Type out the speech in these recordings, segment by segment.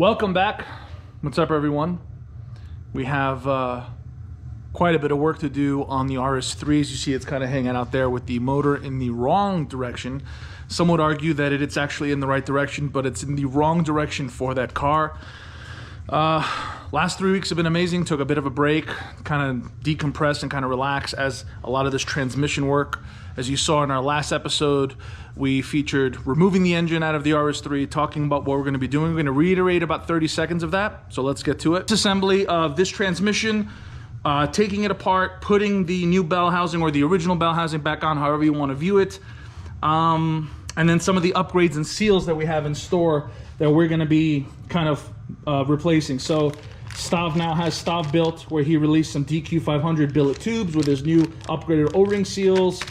Welcome back. What's up, everyone? We have quite a bit of work to do on the RS3. As you see, it's kind of hanging out there with the motor in the wrong direction. Some would argue that it's actually in the right direction, but it's in the wrong direction for that car. Last 3 weeks have been amazing. Took a bit of a break, kind of decompress and kind of relax as a lot of this transmission work. As you saw in our last episode, we featured removing the engine out of the RS3, talking about what we're going to be doing. We're going to reiterate about 30 seconds of that, so let's get to it. Disassembly of this transmission, taking it apart, putting the new bell housing or the original bell housing back on, however you want to view it, and then some of the upgrades and seals that we have in store that we're going to be kind of replacing. So Stav now has Stav built, where he released some DQ500 billet tubes with his new upgraded O-ring seals.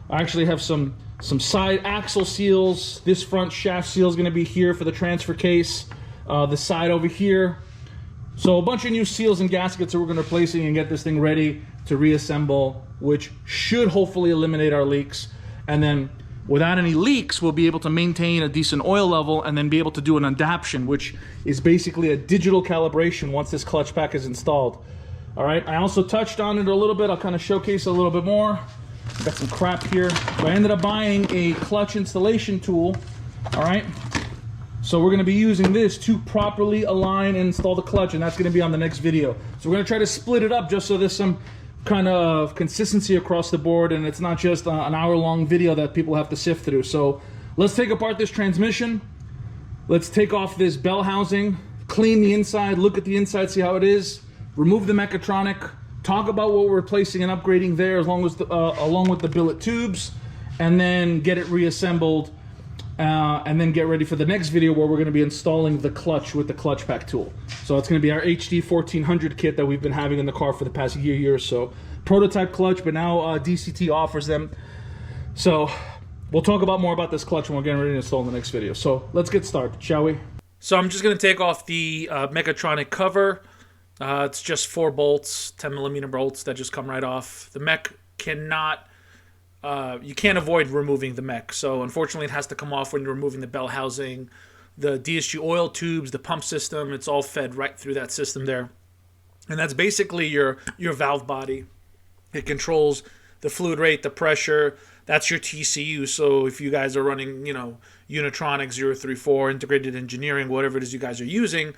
I actually have some side axle seals. This front shaft seal is going to be here for the transfer case. The side over here. So a bunch of new seals and gaskets that we're going to be replacing and get this thing ready to reassemble, which should hopefully eliminate our leaks. And then without any leaks, we'll be able to maintain a decent oil level and then be able to do an adaptation, which is basically a digital calibration once this clutch pack is installed. All right, I also touched on it a little bit. I'll kind of showcase a little bit more. Got some crap here. So I ended up buying a clutch installation tool. All right, so we're going to be using this to properly align and install the clutch, and that's going to be on the next video. So we're going to try to split it up just so there's some kind of consistency across the board, and it's not just an hour-long video that people have to sift through. So let's take apart this transmission. Let's take off this bell housing, clean the inside, look at the inside, see how it is, remove the mechatronic, talk about what we're replacing and upgrading there along with the billet tubes, and then get it reassembled, and then get ready for the next video where we're going to be installing the clutch with the clutch pack tool. So it's going to be our HD 1400 kit that we've been having in the car for the past year or so. Prototype clutch, but now DCT offers them. So we'll talk about more about this clutch when we're getting ready to install in the next video. So let's get started, shall we? So I'm just going to take off the mechatronic cover. It's just 4 bolts, 10mm bolts that just come right off. The mech cannot, you can't avoid removing the mech. So unfortunately it has to come off when you're removing the bell housing, the DSG oil tubes, the pump system. It's all fed right through that system there. And that's basically your valve body. It controls the fluid rate, the pressure. That's your TCU. So if you guys are running, you know, Unitronic 034, integrated engineering, whatever it is you guys are using,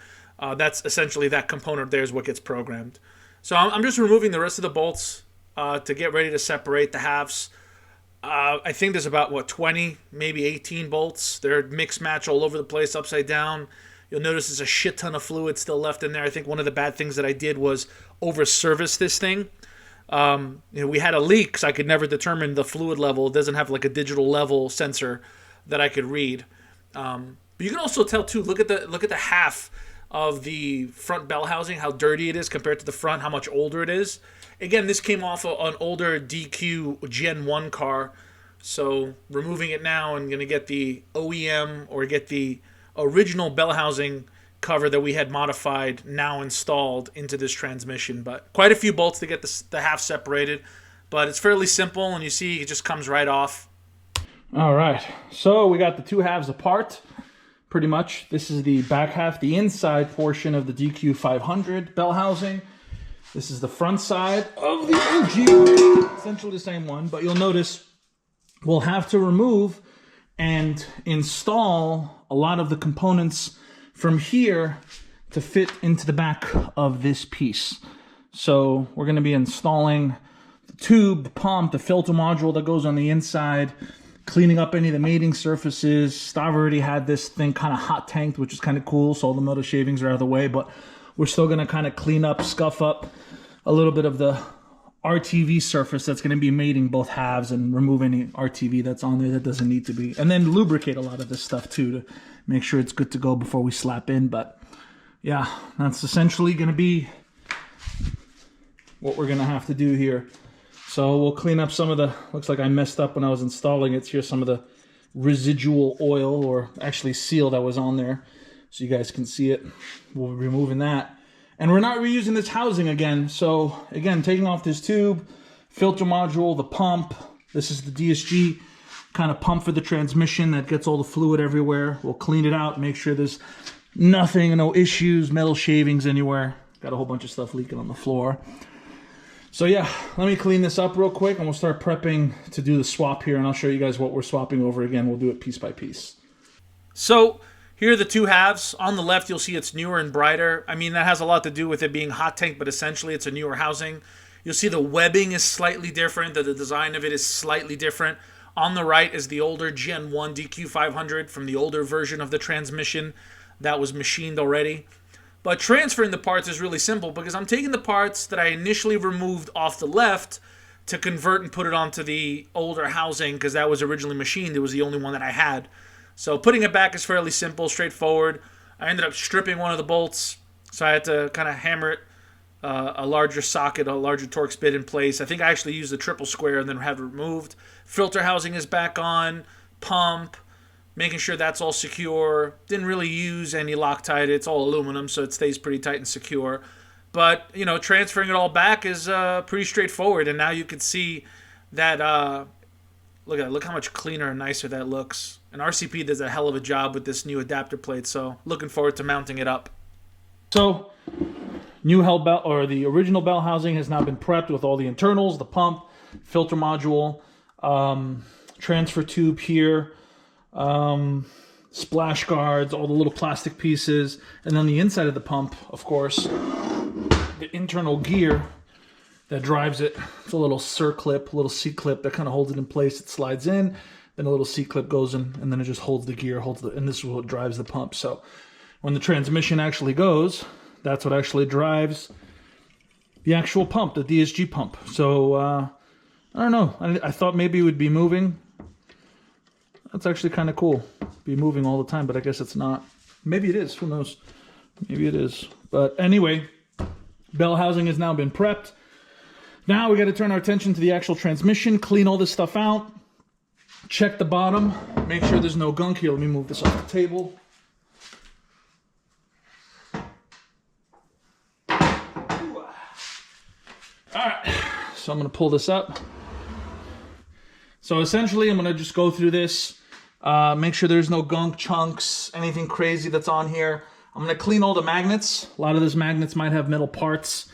that's essentially that component there is what gets programmed. So I'm just removing the rest of the bolts to get ready to separate the halves. I think there's about, what, 20, maybe 18 bolts. They're mixed match all over the place, upside down. You'll notice there's a shit ton of fluid still left in there. I think one of the bad things that I did was over-service this thing. You know, we had a leak, so I could never determine the fluid level. It doesn't have like a digital level sensor that I could read. But you can also tell too. Look at the half of the front bell housing, how dirty it is compared to the front, how much older it is. Again, this came off of an older DQ Gen 1 car, so removing it now and going to get the OEM or get the original bell housing cover that we had modified now installed into this transmission. But quite a few bolts to get the half separated, but it's fairly simple, and you see it just comes right off. All right, so we got the two halves apart. Pretty much, this is the back half, the inside portion of the DQ500 bell housing. This is the front side of the OG, essentially the same one, but you'll notice we'll have to remove and install a lot of the components from here to fit into the back of this piece. So we're going to be installing the tube, the pump, the filter module that goes on the inside, cleaning up any of the mating surfaces. Stav already had this thing kind of hot tanked, which is kind of cool, so all the metal shavings are out of the way, but we're still going to kind of clean up, scuff up a little bit of the RTV surface that's going to be mating both halves and remove any RTV that's on there that doesn't need to be. And then lubricate a lot of this stuff too to make sure it's good to go before we slap in. But yeah, that's essentially going to be what we're going to have to do here. So we'll clean up some of the, looks like I messed up when I was installing it. Here's some of the residual oil, or actually seal, that was on there, so you guys can see it. We'll be removing that. And we're not reusing this housing again. So again, taking off this tube, filter module, the pump. This is the DSG kind of pump for the transmission that gets all the fluid everywhere. We'll clean it out, make sure there's Nothing, no issues, metal shavings anywhere. Got a whole bunch of stuff leaking on the floor. So yeah, let me clean this up real quick and we'll start prepping to do the swap here, and I'll show you guys what we're swapping over again. We'll do it piece by piece. So here are the two halves. On the left, you'll see it's newer and brighter. I mean, that has a lot to do with it being hot tank, but essentially it's a newer housing. You'll see the webbing is slightly different, that the design of it is slightly different. On the right is the older Gen 1 DQ500 from the older version of the transmission that was machined already. But transferring the parts is really simple because I'm taking the parts that I initially removed off the left to convert and put it onto the older housing because that was originally machined. It was the only one that I had. So putting it back is fairly simple, straightforward. I ended up stripping one of the bolts, so I had to kind of hammer it, a larger socket, a larger Torx bit in place. I think I actually used the triple square and then have it removed. Filter housing is back on, pump, making sure that's all secure. Didn't really use any Loctite. It's all aluminum, so it stays pretty tight and secure. But, you know, transferring it all back is pretty straightforward. And now you can see that, look how much cleaner and nicer that looks. And RCP does a hell of a job with this new adapter plate, so looking forward to mounting it up. So, new bell, or the original bell housing has now been prepped with all the internals, the pump, filter module, transfer tube here, splash guards, all the little plastic pieces, and then the inside of the pump, of course, the internal gear that drives it. It's a little circlip, a little C-clip that kind of holds it in place. It slides in, then a little C-clip goes in, and then it just holds the gear, and this is what drives the pump. So when the transmission actually goes, that's what actually drives the actual pump, the DSG pump. So I don't know. I thought maybe it would be moving. That's actually kind of cool. Be moving all the time, but I guess it's not. Maybe it is. Who knows? Maybe it is. But anyway, bell housing has now been prepped. Now we got to turn our attention to the actual transmission, clean all this stuff out, check the bottom, make sure there's no gunk here. Let me move this off the table. Alright, so I'm going to pull this up. So essentially I'm going to just go through this, make sure there's no gunk, chunks, anything crazy that's on here. I'm going to clean all the magnets. A lot of these magnets might have metal parts,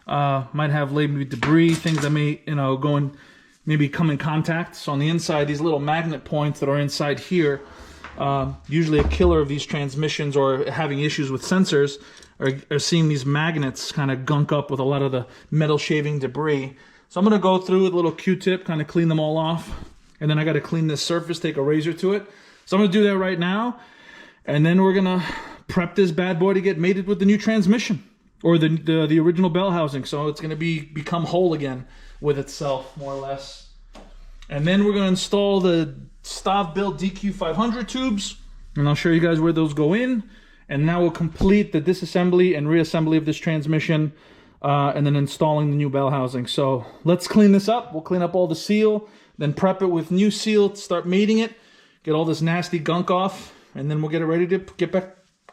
might have maybe debris, things that may, go and maybe come in contact. So on the inside, these little magnet points that are inside here, usually a killer of these transmissions or having issues with sensors are seeing these magnets kind of gunk up with a lot of the metal shaving debris. So I'm going to go through with a little Q-tip, kind of clean them all off. And then I got to clean this surface, take a razor to it. So I'm going to do that right now. And then we're going to prep this bad boy to get mated with the new transmission. Or the original bell housing. So it's going to become whole again with itself, more or less. And then we're going to install the Stav built DQ500 tubes. And I'll show you guys where those go in. And now we'll complete the disassembly and reassembly of this transmission. And then installing the new bell housing. So let's clean this up. We'll clean up all the seal. Then prep it with new seal. Start mating it. Get all this nasty gunk off. And then we'll get it ready to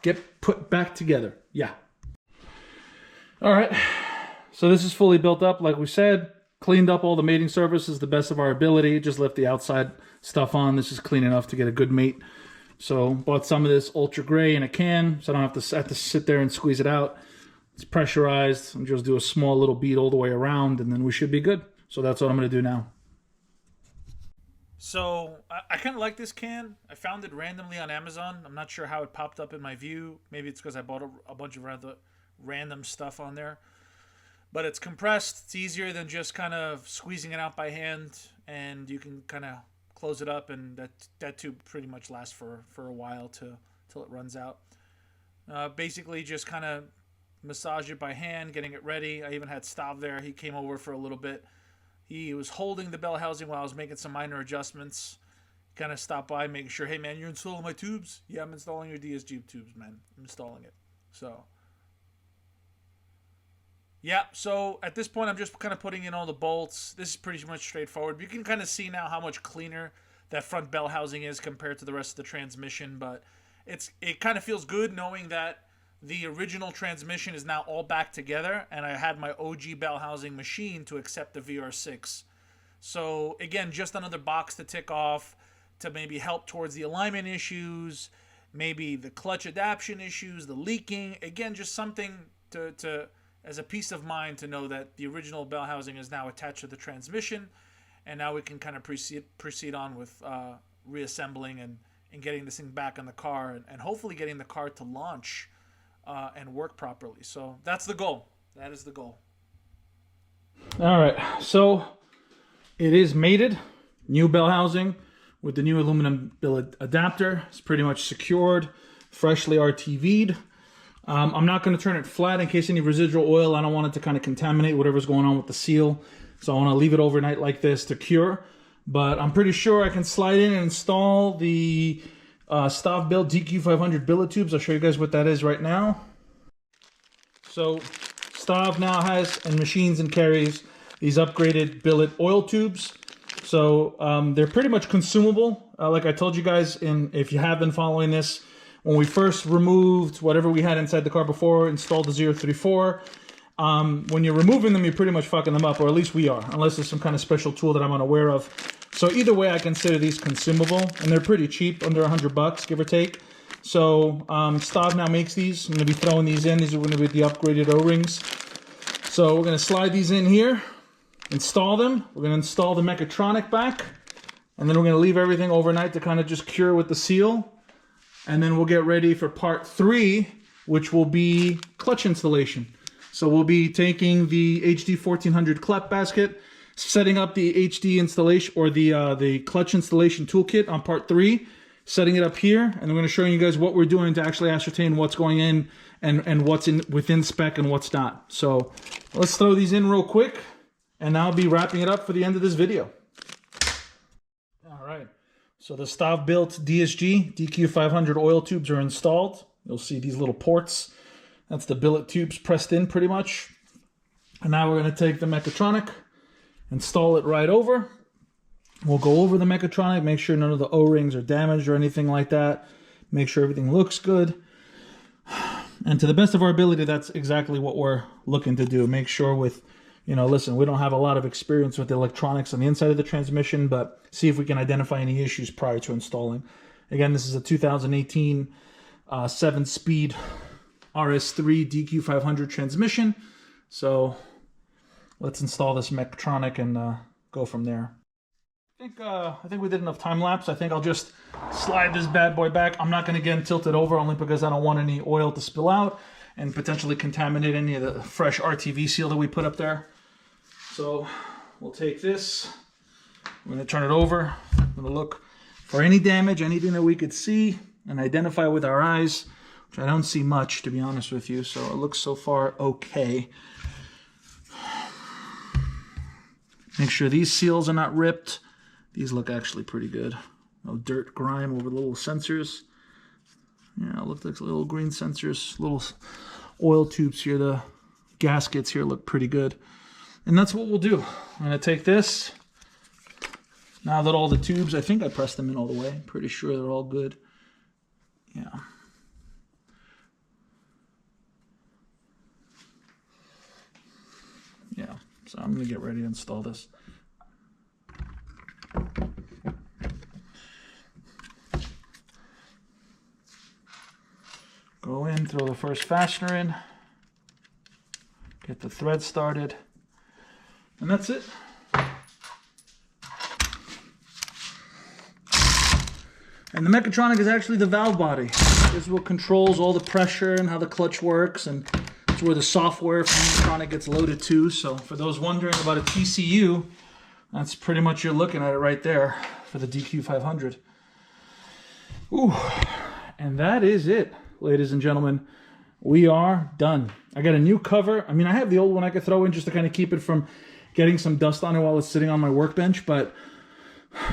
get put back together. Yeah. All right, so this is fully built up, like we said. Cleaned up all the mating surfaces the best of our ability. Just left the outside stuff on. This is clean enough to get a good mate. So bought some of this ultra gray in a can, so I don't have to sit there and squeeze it out. It's pressurized. I'm just do a small little bead all the way around, and then we should be good. So that's what I'm going to do now. So I kind of like this can. I found it randomly on Amazon. I'm not sure how it popped up in my view. Maybe it's because I bought a bunch of random stuff on there, but it's compressed. It's easier than just kind of squeezing it out by hand, and you can kind of close it up, and that tube pretty much lasts for a while till it runs out. Basically just kind of massage it by hand, getting it ready. I even had Stav there. He came over for a little bit. He was holding the bell housing while I was making some minor adjustments. Kind of stopped by, making sure, hey man, you're installing my tubes? Yeah, I'm installing your DSG tubes, man. I'm installing it. So yeah, so at this point, I'm just kind of putting in all the bolts. This is pretty much straightforward. You can kind of see now how much cleaner that front bell housing is compared to the rest of the transmission, but it kind of feels good knowing that the original transmission is now all back together, and I had my OG bell housing machine to accept the VR6. So again, just another box to tick off to maybe help towards the alignment issues, maybe the clutch adaptation issues, the leaking. Again, just something to as a peace of mind to know that the original bell housing is now attached to the transmission, and now we can kind of proceed on with reassembling and getting this thing back on the car, and hopefully getting the car to launch and work properly. So that's the goal. That is the goal. All right, so it is mated, new bell housing with the new aluminum billet adapter. It's pretty much secured, freshly RTV'd. I'm not going to turn it flat in case any residual oil. I don't want it to kind of contaminate whatever's going on with the seal. So I want to leave it overnight like this to cure. But I'm pretty sure I can slide in and install the Stav built DQ500 billet tubes. I'll show you guys what that is right now. So Stav now has and machines and carries these upgraded billet oil tubes. So they're pretty much consumable. Like I told you guys, if you have been following this, when we first removed whatever we had inside the car before, installed the 034, when you're removing them, you're pretty much fucking them up, or at least we are, unless there's some kind of special tool that I'm unaware of. So either way, I consider these consumable, and they're pretty cheap, under $100, give or take. So Stav now makes these. I'm going to be throwing these in. These are going to be the upgraded O-rings. So we're going to slide these in here, install them. We're going to install the mechatronic back, and then we're going to leave everything overnight to kind of just cure with the seal. And then we'll get ready for part 3, which will be clutch installation. So we'll be taking the HD 1400 clep basket, setting up the HD installation, or the clutch installation toolkit on part 3, setting it up here, and I'm going to show you guys what we're doing to actually ascertain what's going in and what's within spec and what's not. So let's throw these in real quick, and I'll be wrapping it up for the end of this video. All right. So the Stav built DSG DQ500 oil tubes are installed. You'll see these little ports. That's the billet tubes pressed in pretty much. And now we're going to take the mechatronic, install it right over. We'll go over the mechatronic, make sure none of the O-rings are damaged or anything like that. Make sure everything looks good. And to the best of our ability, that's exactly what we're looking to do. Make sure with, listen, we don't have a lot of experience with the electronics on the inside of the transmission, but see if we can identify any issues prior to installing. Again, this is a 2018 7-speed RS3 DQ500 transmission. So let's install this mechatronic and go from there. I think we did enough time lapse. I think I'll just slide this bad boy back. I'm not going to get tilted over only because I don't want any oil to spill out and potentially contaminate any of the fresh RTV seal that we put up there. So we'll take this. I'm going to turn it over. I'm going to look for any damage, anything that we could see and identify with our eyes, which I don't see much, to be honest with you. So it looks so far okay. Make sure these seals are not ripped. These look actually pretty good. No dirt, grime over the little sensors. Yeah, it looks like little green sensors, little oil tubes here. The gaskets here look pretty good. And that's what we'll do. I'm going to take this. Now that all the tubes, I think I pressed them in all the way. Pretty sure they're all good. Yeah. Yeah, so I'm going to get ready to install this. Go in, throw the first fastener in, get the thread started, and that's it. And the mechatronic is actually the valve body. This is what controls all the pressure and how the clutch works, and it's where the software from the mechatronic gets loaded to. So for those wondering about a TCU, that's pretty much you're looking at it right there for the DQ500. Ooh, and that is it, ladies and gentlemen. We are done. I got a new cover. I mean, I have the old one I could throw in just to kind of keep it from getting some dust on it while it's sitting on my workbench, but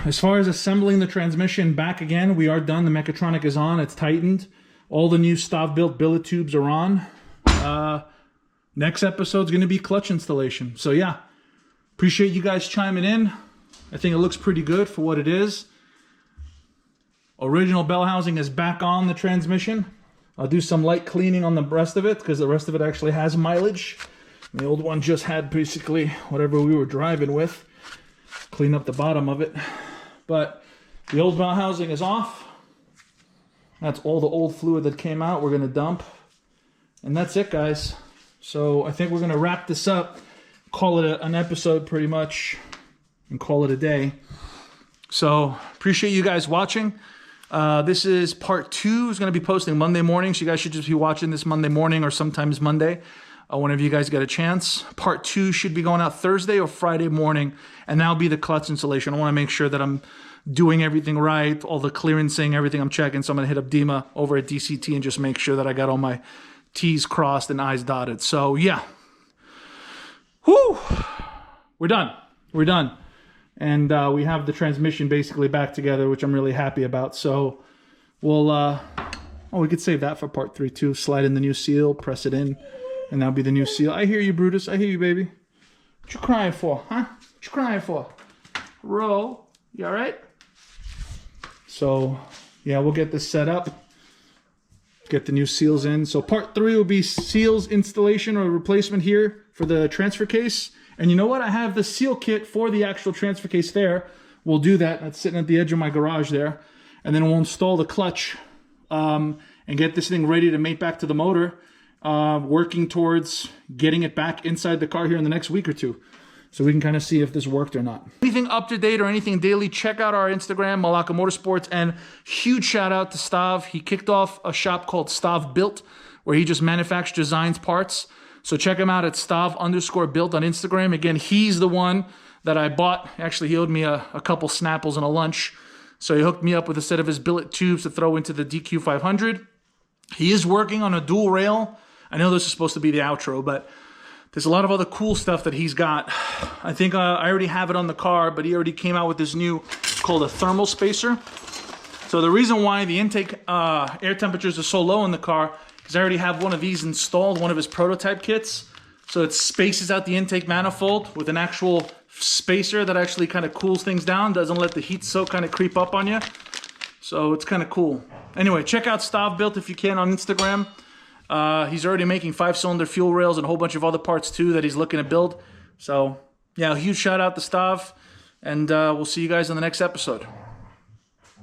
as far as assembling the transmission back again, we are done. The mechatronic is on. It's tightened. All the new Stav built billet tubes are on. Next episode is going to be clutch installation. So yeah, appreciate you guys chiming in. I think it looks pretty good for what it is. Original bell housing is back on the transmission. I'll do some light cleaning on the rest of it because the rest of it actually has mileage. The old one just had basically whatever we were driving with. Clean up the bottom of it. But the old bell housing is off. That's all the old fluid that came out. We're gonna dump. And that's it, guys. So I think we're gonna wrap this up, call it an episode pretty much, and call it a day. So appreciate you guys watching. This is part 2. It's gonna be posting Monday morning, so you guys should just be watching this Monday morning or sometimes Monday, whenever you guys get a chance. Part 2 should be going out Thursday or Friday morning, and that'll be the clutch installation. I wanna make sure that I'm doing everything right, all the clearancing, everything I'm checking. So I'm gonna hit up Dima over at DCT and just make sure that I got all my T's crossed and I's dotted. So yeah, whoo, we're done. We're done. And we have the transmission basically back together, which I'm really happy about. So we'll, oh, we could save that for part 3 too. Slide in the new seal, press it in, and that'll be the new seal. I hear you, Brutus. I hear you, baby. What you crying for, huh? What you crying for? Roll. You all right? So yeah, we'll get this set up. Get the new seals in. So part 3 will be seals installation or replacement here for the transfer case. And you know what? I have the seal kit for the actual transfer case there. We'll do that. That's sitting at the edge of my garage there. And then we'll install the clutch and get this thing ready to mate back to the motor. Working towards getting it back inside the car here in the next week or 2. So we can kind of see if this worked or not. Anything up to date or anything daily, check out our Instagram, Malaka MotorSports. And huge shout out to Stav. He kicked off a shop called Stav Built, where he just manufactures, designs parts. So check him out at Stav_Built on Instagram. Again, he's the one that I bought. Actually, he owed me a couple Snapples and a lunch. So he hooked me up with a set of his billet tubes to throw into the DQ500. He is working on a dual rail. I know this is supposed to be the outro, but there's a lot of other cool stuff that he's got. I think I already have it on the car, but he already came out with this new, called a thermal spacer. So the reason why the intake air temperatures are so low in the car is I already have one of these installed, one of his prototype kits. So it spaces out the intake manifold with an actual spacer that actually kind of cools things down, doesn't let the heat soak kind of creep up on you. So it's kind of cool. Anyway, check out Stav Built if you can on Instagram. He's already making 5-cylinder fuel rails and a whole bunch of other parts too that he's looking to build. So yeah, a huge shout out to Stav, and we'll see you guys in the next episode.